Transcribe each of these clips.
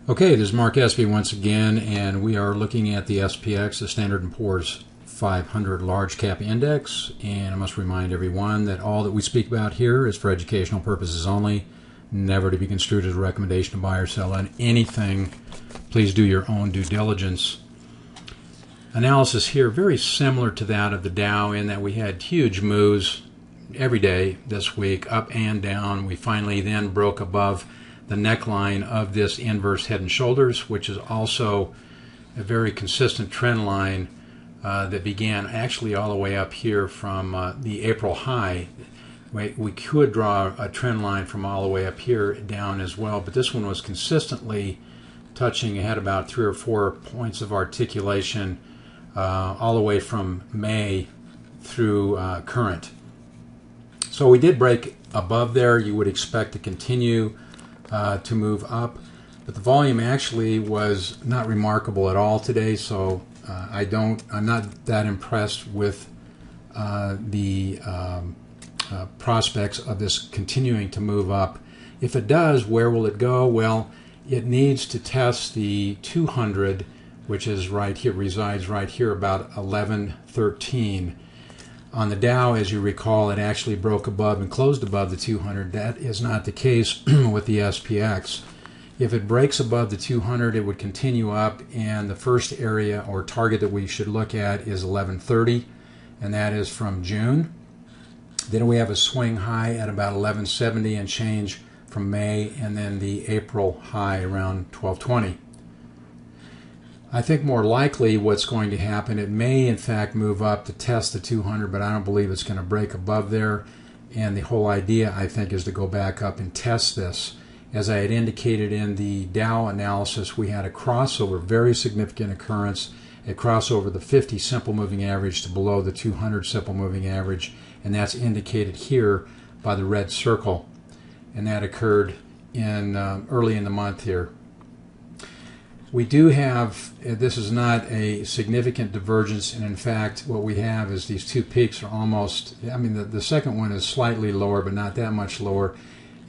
Okay, this is Mark Espy once again, and we are looking at the SPX, the Standard & Poor's 500 Large Cap Index. And I must remind everyone that all that we speak about here is for educational purposes only, never to be construed as a recommendation to buy or sell on anything. Please do your own due diligence. Analysis here very similar to that of the Dow in that we had huge moves every day this week, up and down. We finally then broke above the neckline of this inverse head and shoulders, which is also a very consistent trend line that began actually all the way up here from the April high. We could draw a trend line from all the way up here down as well, but this one was consistently touching. It had about 3 or 4 points of articulation all the way from May through current. So we did break above there. You would expect to continue to move up, but the volume actually was not remarkable at all today, so I'm not that impressed with the prospects of this continuing to move up. If it does, where will it go? Well, it needs to test the 200, which is right here, resides right here about 1113. On the Dow, as you recall, it actually broke above and closed above the 200. That is not the case with the SPX. If it breaks above the 200, it would continue up, and the first area or target that we should look at is 1130, and that is from June. Then we have a swing high at about 1170 and change from May, and then the April high around 1220. I think more likely what's going to happen, it may in fact move up to test the 200, but I don't believe it's going to break above there. And the whole idea, I think, is to go back up and test this. As I had indicated in the Dow analysis, we had a crossover, very significant occurrence, a crossover the 50 simple moving average to below the 200 simple moving average, and that's indicated here by the red circle. And that occurred in early in the month here. We do have, this is not a significant divergence, and in fact what we have is these two peaks are almost, I mean the second one is slightly lower but not that much lower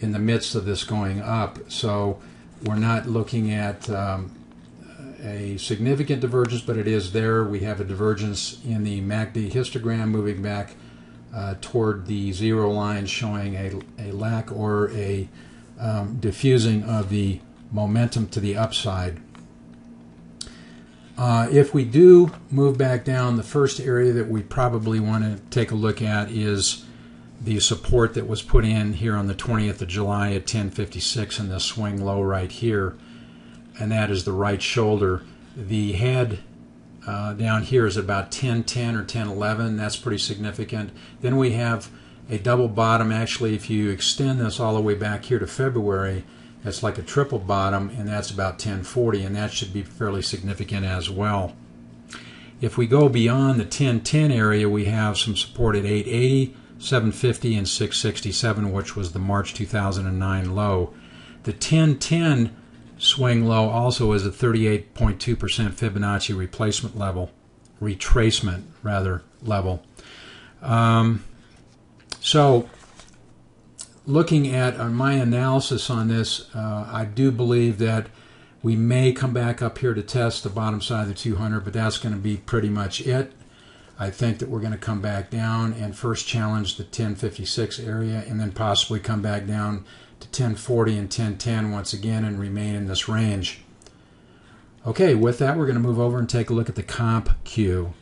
in the midst of this going up. So we're not looking at a significant divergence, but it is there. We have a divergence in the MACD histogram moving back toward the zero line, showing a lack or a diffusing of the momentum to the upside. If we do move back down, the first area that we probably want to take a look at is the support that was put in here on the 20th of July at 1056 in the swing low right here, and that is the right shoulder. The head down here is about 1010 or 1011. That's pretty significant. Then we have a double bottom. Actually, if you extend this all the way back here to February, it's like a triple bottom, and that's about 1040, and that should be fairly significant as well. If we go beyond the 1010 area, we have some support at 880, 750, and 667, which was the March 2009 low. The 1010 swing low also is a 38.2% Fibonacci replacement level, retracement rather level. So looking at my analysis on this, I do believe that we may come back up here to test the bottom side of the 200, but that's going to be pretty much it. I think that we're going to come back down and first challenge the 1056 area, and then possibly come back down to 1040 and 1010 once again and remain in this range. Okay, with that, we're going to move over and take a look at the comp Q.